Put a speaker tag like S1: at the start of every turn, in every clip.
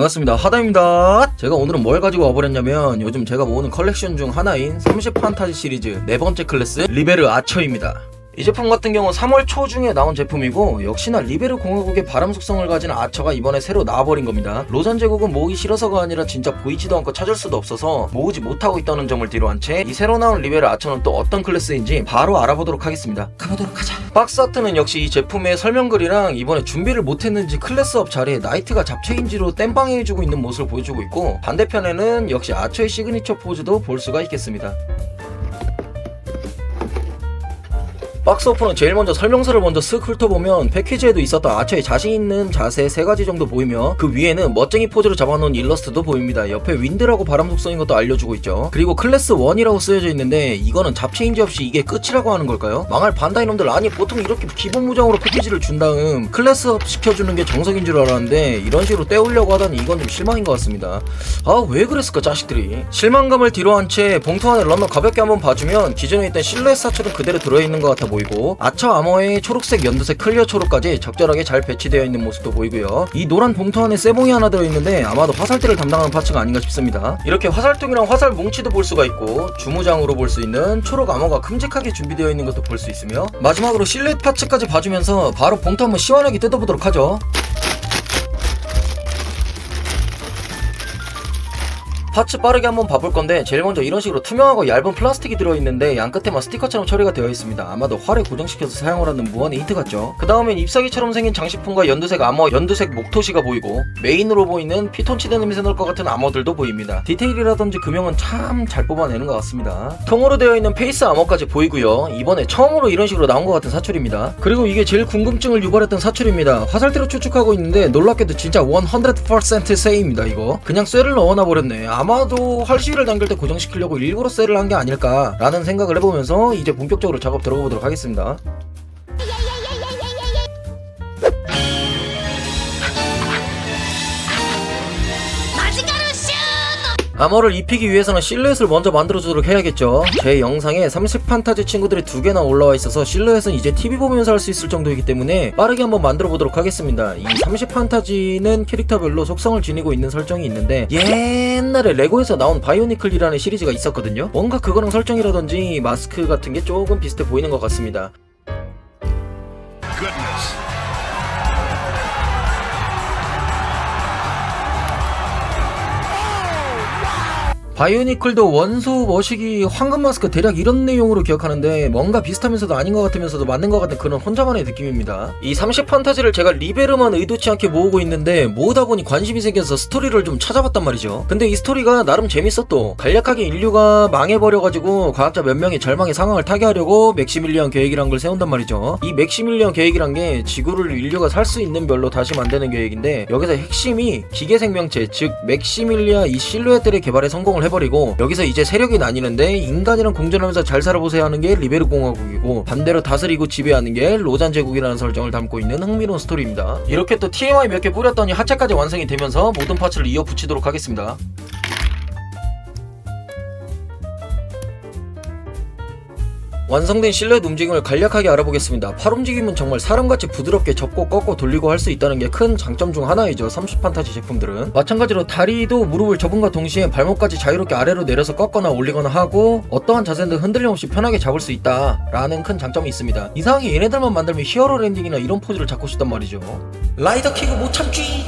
S1: 반갑습니다. 하다입니다. 제가 오늘은 뭘 가지고 와버렸냐면 요즘 제가 모으는 컬렉션 중 하나인 30판타지 시리즈 네 번째 클래스 리베르 아처입니다. 이 제품 같은 경우 3월 초 중에 나온 제품이고 역시나 리베르 공화국의 바람 속성을 가진 아처가 이번에 새로 나와버린 겁니다. 로잔 제국은 모으기 싫어서가 아니라 진짜 보이지도 않고 찾을 수도 없어서 모으지 못하고 있다는 점을 뒤로한 채 이 새로 나온 리베르 아처는 또 어떤 클래스인지 바로 알아보도록 하겠습니다. 가보도록 하자. 박스 아트는 역시 이 제품의 설명글이랑 이번에 준비를 못했는지 클래스업 자리에 나이트가 잡채인지로 땜빵해주고 있는 모습을 보여주고 있고, 반대편에는 역시 아처의 시그니처 포즈도 볼 수가 있겠습니다. 박스 오픈은 제일 먼저 설명서를 먼저 쓱 훑어보면 패키지에도 있었던 아처의 자신 있는 자세 3가지 정도 보이며 그 위에는 멋쟁이 포즈로 잡아놓은 일러스트도 보입니다. 옆에 윈드라고 바람 속성인 것도 알려주고 있죠. 그리고 클래스 1이라고 쓰여져 있는데 이거는 잡체인지 없이 이게 끝이라고 하는 걸까요? 망할 반다이 놈들, 아니 보통 이렇게 기본 무장으로 패키지를 준 다음 클래스업 시켜주는 게 정석인 줄 알았는데 이런 식으로 떼우려고 하다니 이건 좀 실망인 것 같습니다. 아, 왜 그랬을까 자식들이. 실망감을 뒤로한 채 봉투 안에 런너 가볍게 한번 봐주면 기존에 있던 실루엣 사처럼 그대로 들어있는 것 같아 보이고, 아처 아머의 초록색, 연두색, 클리어 초록까지 적절하게 잘 배치되어 있는 모습도 보이고요. 이 노란 봉투 안에 쇠봉이 하나 들어있는데 아마도 화살대를 담당하는 파츠가 아닌가 싶습니다. 이렇게 화살통이랑 화살 뭉치도 볼 수가 있고, 주무장으로 볼 수 있는 초록 아머가 큼직하게 준비되어 있는 것도 볼 수 있으며, 마지막으로 실루엣 파츠까지 봐주면서 바로 봉투 한번 시원하게 뜯어보도록 하죠. 파츠 빠르게 한번 봐볼 건데, 제일 먼저 이런 식으로 투명하고 얇은 플라스틱이 들어있는데 양 끝에만 스티커처럼 처리가 되어 있습니다. 아마도 활에 고정시켜서 사용을 하는 무언의 힌트 같죠. 그 다음엔 잎사귀처럼 생긴 장식품과 연두색 아머, 연두색 목토시가 보이고, 메인으로 보이는 피톤치드 냄새 날 것 같은 아머들도 보입니다. 디테일이라든지 금형은 참 잘 뽑아내는 것 같습니다. 통으로 되어 있는 페이스 아머까지 보이고요. 이번에 처음으로 이런 식으로 나온 것 같은 사출입니다. 그리고 이게 제일 궁금증을 유발했던 사출입니다. 화살대로 추측하고 있는데 놀랍게도 진짜 100% 세입니다. 이거 그냥 쇠를 넣어놔 버렸네. 아마도 활시위를 당길 때 고정시키려고 일부러 셀을 한 게 아닐까라는 생각을 해보면서 이제 본격적으로 작업 들어가보도록 하겠습니다. 아머를 입히기 위해서는 실루엣을 먼저 만들어주도록 해야겠죠. 제 영상에 30판타지 친구들이 2개나 올라와 있어서 실루엣은 이제 TV 보면서 할 수 있을 정도이기 때문에 빠르게 한번 만들어 보도록 하겠습니다. 이 30판타지는 캐릭터별로 속성을 지니고 있는 설정이 있는데, 옛날에 레고에서 나온 바이오니클이라는 시리즈가 있었거든요. 뭔가 그거랑 설정이라든지 마스크 같은 게 조금 비슷해 보이는 것 같습니다. 바이오니클도 원소, 머시기, 황금 마스크 대략 이런 내용으로 기억하는데 뭔가 비슷하면서도 아닌 것 같으면서도 맞는 것 같은 그런 혼자만의 느낌입니다. 이 30판타지를 제가 리베르만 의도치 않게 모으고 있는데 모으다 보니 관심이 생겨서 스토리를 좀 찾아봤단 말이죠. 근데 이 스토리가 나름 재밌어. 또 간략하게 인류가 망해버려가지고 과학자 몇 명이 절망의 상황을 타개하려고 맥시밀리언 계획이란 걸 세운단 말이죠. 이 맥시밀리언 계획이란 게 지구를 인류가 살 수 있는 별로 다시 만드는 계획인데, 여기서 핵심이 기계 생명체, 즉 맥시밀리아 이 실루엣들의 개발에 성공을 해버리고 여기서 이제 세력이 나뉘는데, 인간이랑 공존하면서 잘 살아보세요 하는 게 리베르 공화국이고 반대로 다스리고 지배하는 게 로잔 제국이라는 설정을 담고 있는 흥미로운 스토리입니다. 이렇게 또 TMI 몇 개 뿌렸더니 하체까지 완성이 되면서 모든 파츠를 이어 붙이도록 하겠습니다. 완성된 실루엣 움직임을 간략하게 알아보겠습니다. 팔 움직임은 정말 사람같이 부드럽게 접고 꺾고 돌리고 할 수 있다는 게 큰 장점 중 하나이죠. 30판타지 제품들은 마찬가지로 다리도 무릎을 접음과 동시에 발목까지 자유롭게 아래로 내려서 꺾거나 올리거나 하고 어떠한 자세든 흔들림 없이 편하게 잡을 수 있다 라는 큰 장점이 있습니다. 이상하게 얘네들만 만들면 히어로 랜딩이나 이런 포즈를 잡고 싶단 말이죠. 라이더 킥을 못 참지.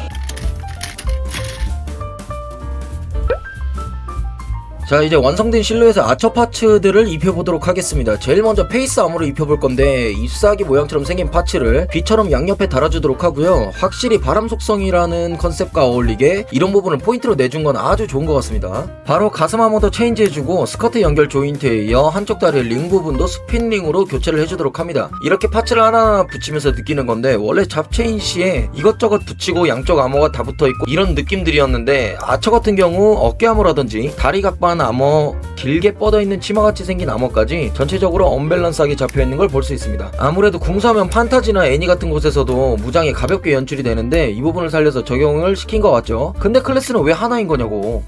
S1: 자, 이제 완성된 실루엣의 아처 파츠들을 입혀보도록 하겠습니다. 제일 먼저 페이스 아머를 입혀볼 건데, 잎사귀 모양처럼 생긴 파츠를 귀처럼 양옆에 달아주도록 하고요. 확실히 바람 속성이라는 컨셉과 어울리게 이런 부분을 포인트로 내준 건 아주 좋은 것 같습니다. 바로 가슴 아머도 체인지해주고 스커트 연결 조인트에 이어 한쪽 다리의 링 부분도 스핀링으로 교체를 해주도록 합니다. 이렇게 파츠를 하나하나 붙이면서 느끼는 건데, 원래 잡체인 시에 이것저것 붙이고 양쪽 아머가 다 붙어있고 이런 느낌들이었는데, 아처 같은 경우 어깨 아머라든지 다리 각반 아머, 길게 뻗어있는 치마같이 생긴 아머까지 전체적으로 언밸런스하게 잡혀있는 걸 볼 수 있습니다. 아무래도 궁수하면 판타지나 애니 같은 곳에서도 무장이 가볍게 연출이 되는데 이 부분을 살려서 적용을 시킨 것 같죠. 근데 클래스는 왜 하나인 거냐고.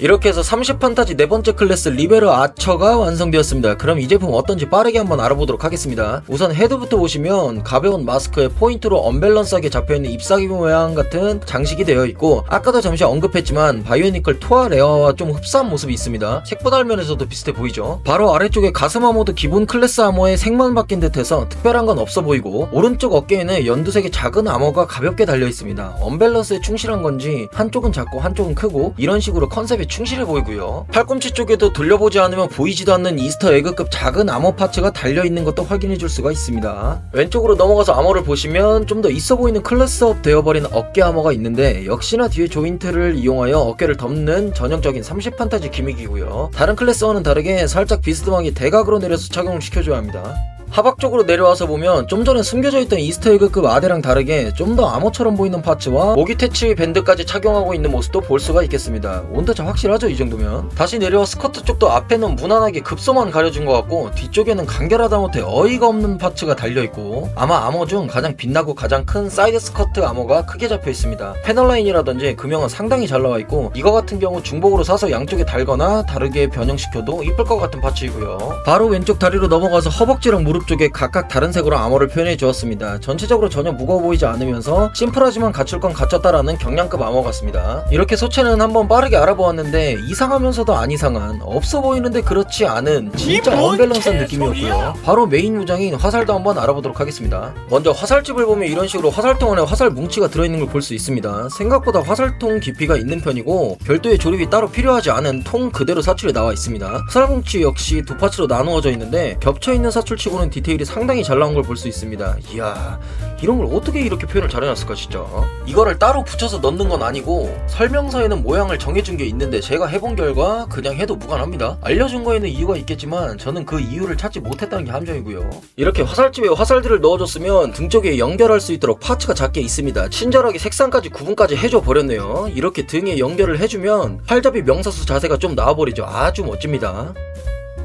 S1: 이렇게 해서 30판타지 네 번째 클래스 리베르 아처가 완성되었습니다. 그럼 이 제품 어떤지 빠르게 한번 알아보도록 하겠습니다. 우선 헤드부터 보시면 가벼운 마스크에 포인트로 언밸런스하게 잡혀있는 잎사귀 모양 같은 장식이 되어 있고, 아까도 잠시 언급했지만 바이오니컬 투아 레어와 좀 흡사한 모습이 있습니다. 색보달 면에서도 비슷해 보이죠. 바로 아래쪽에 가슴 아머도 기본 클래스 아머의 색만 바뀐 듯해서 특별한 건 없어 보이고, 오른쪽 어깨에는 연두색의 작은 아머가 가볍게 달려 있습니다. 언밸런스에 충실한 건지 한쪽은 작고 한쪽은 크고 이런 식으로 컨셉에 충실해 보이고요. 팔꿈치 쪽에도 돌려보지 않으면 보이지도 않는 이스터 에그급 작은 아머 파츠가 달려있는 것도 확인해 줄 수가 있습니다. 왼쪽으로 넘어가서 아머를 보시면 좀 더 있어 보이는 클래스업 되어버린 어깨 아머가 있는데, 역시나 뒤에 조인트를 이용하여 어깨를 덮는 전형적인 30판타지 기믹이고요. 다른 클래스와는 다르게 살짝 비스듬하게 대각으로 내려서 착용을 시켜줘야 합니다. 하박 쪽으로 내려와서 보면 좀 전에 숨겨져 있던 이스터에그급 아대랑 다르게 좀 더 아머처럼 보이는 파츠와 모기 퇴치 밴드까지 착용하고 있는 모습도 볼 수가 있겠습니다. 온도차 확실하죠, 이 정도면. 다시 내려와 스커트 쪽도 앞에는 무난하게 급소만 가려준 것 같고, 뒤쪽에는 간결하다 못해 어이가 없는 파츠가 달려있고, 아마 아머 중 가장 빛나고 가장 큰 사이드 스커트 아머가 크게 잡혀 있습니다. 패널 라인이라든지 금형은 상당히 잘 나와 있고, 이거 같은 경우 중복으로 사서 양쪽에 달거나 다르게 변형시켜도 이쁠 것 같은 파츠이고요. 바로 왼쪽 다리로 넘어가서 허벅지랑 무릎 쪽에 각각 다른 색으로 아머를 표현해 주었습니다. 전체적으로 전혀 무거워 보이지 않으면서 심플하지만 갖출 건 갖췄다라는 경량급 아머 같습니다. 이렇게 소체는 한번 빠르게 알아보았는데, 이상하면서도 안 이상한, 없어 보이는데 그렇지 않은 진짜 언밸런스한 느낌이었고요. 바로 메인 무장인 화살도 한번 알아보도록 하겠습니다. 먼저 화살집을 보면 이런 식으로 화살통 안에 화살 뭉치가 들어있는 걸 볼 수 있습니다. 생각보다 화살통 깊이가 있는 편이고, 별도의 조립이 따로 필요하지 않은 통 그대로 사출에 나와 있습니다. 화살 뭉치 역시 두 파츠로 나누어져 있는데, 겹쳐있는 사출치고는 디테일이 상당히 잘 나온 걸 볼 수 있습니다. 이야, 이런 걸 어떻게 이렇게 표현을 잘 해놨을까 진짜. 이거를 따로 붙여서 넣는 건 아니고 설명서에는 모양을 정해준 게 있는데, 제가 해본 결과 그냥 해도 무관합니다. 알려준 거에는 이유가 있겠지만 저는 그 이유를 찾지 못했다는 게 함정이고요. 이렇게 화살집에 화살들을 넣어줬으면 등 쪽에 연결할 수 있도록 파츠가 작게 있습니다. 친절하게 색상까지 구분까지 해줘 버렸네요. 이렇게 등에 연결을 해주면 팔잡이 명사수 자세가 좀 나와버리죠. 아주 멋집니다.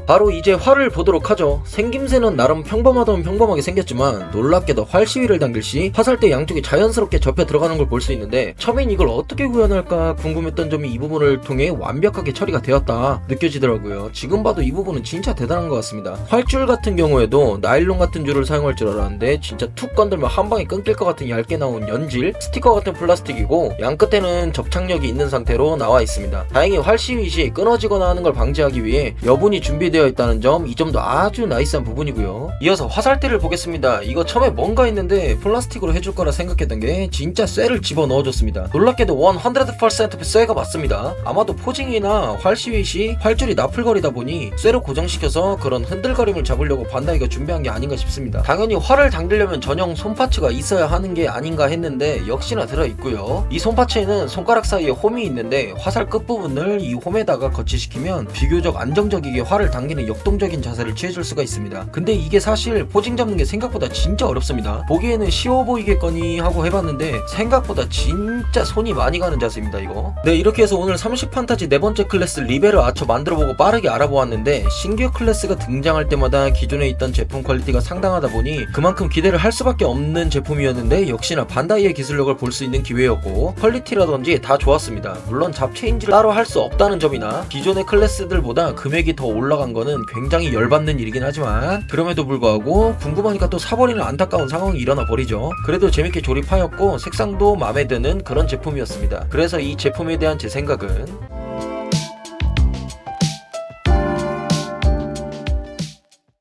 S1: 바로 이제 활을 보도록 하죠. 생김새는 나름 평범하다면 평범하게 생겼지만, 놀랍게도 활 시위를 당길 시 화살대 양쪽이 자연스럽게 접혀 들어가는 걸 볼 수 있는데, 처음엔 이걸 어떻게 구현할까 궁금했던 점이 이 부분을 통해 완벽하게 처리가 되었다 느껴지더라고요. 지금 봐도 이 부분은 진짜 대단한 것 같습니다. 활줄 같은 경우에도 나일론 같은 줄을 사용할 줄 알았는데, 진짜 툭 건들면 한 방에 끊길 것 같은 얇게 나온 연질 스티커 같은 플라스틱이고, 양 끝에는 접착력이 있는 상태로 나와 있습니다. 다행히 활 시위 시 끊어지거나 하는 걸 방지하기 위해 여분이 준비되어 있다는 점, 이 점도 아주 나이스한 부분이고요. 이어서 화살대를 보겠습니다. 이거 처음에 뭔가 했는데 플라스틱으로 해줄 거라 생각했던 게 진짜 쇠를 집어 넣어줬습니다. 놀랍게도 100% 쇠가 맞습니다. 아마도 포징이나 활 시위 시 활줄이 나풀거리다 보니 쇠로 고정시켜서 그런 흔들거림을 잡으려고 반다이가 준비한 게 아닌가 싶습니다. 당연히 활을 당기려면 전용 손파츠가 있어야 하는 게 아닌가 했는데, 역시나 들어있고요. 이 손파츠에는 손가락 사이에 홈이 있는데, 화살 끝부분을 이 홈에다가 거치시키면 비교적 안정적이게 활을 당기는 역동적인 자세를 취해줄 수가 있습니다. 근데 이게 사실 포징 잡는 게 생각보다 진짜 어렵습니다. 보기에는 쉬워 보이겠거니 하고 해봤는데 생각보다 진짜 손이 많이 가는 자세입니다, 이거. 네, 이렇게 해서 오늘 30판타지 네 번째 클래스 리베르 아처 만들어보고 빠르게 알아보았는데, 신규 클래스가 등장할 때마다 기존에 있던 제품 퀄리티가 상당하다 보니 그만큼 기대를 할 수밖에 없는 제품이었는데, 역시나 반다이의 기술력을 볼 수 있는 기회였고, 퀄리티라든지 다 좋았습니다. 물론 잡체인지를 따로 할 수 없다는 점이나 기존의 클래스들보다 금액이 더 올라간 거는 굉장히 열받는 일이긴 하지만, 그럼에도 불구하고 궁금하니까 또 사버리는 안타까운 상황이 일어나 버리죠. 그래도 재밌게 조립하였고 색상도 마음에 드는 그런 제품이었습니다. 그래서 이 제품에 대한 제 생각은,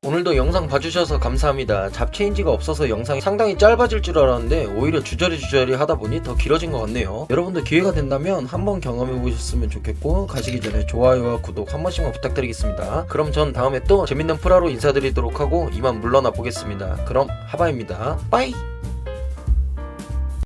S1: 오늘도 영상 봐주셔서 감사합니다. 잡체인지가 없어서 영상이 상당히 짧아질 줄 알았는데 오히려 주저리 하다 보니 더 길어진 것 같네요. 여러분들 기회가 된다면 한번 경험해 보셨으면 좋겠고, 가시기 전에 좋아요와 구독 한 번씩만 부탁드리겠습니다. 그럼 전 다음에 또 재밌는 프라로 인사드리도록 하고 이만 물러나 보겠습니다. 그럼 하바입니다. 빠이.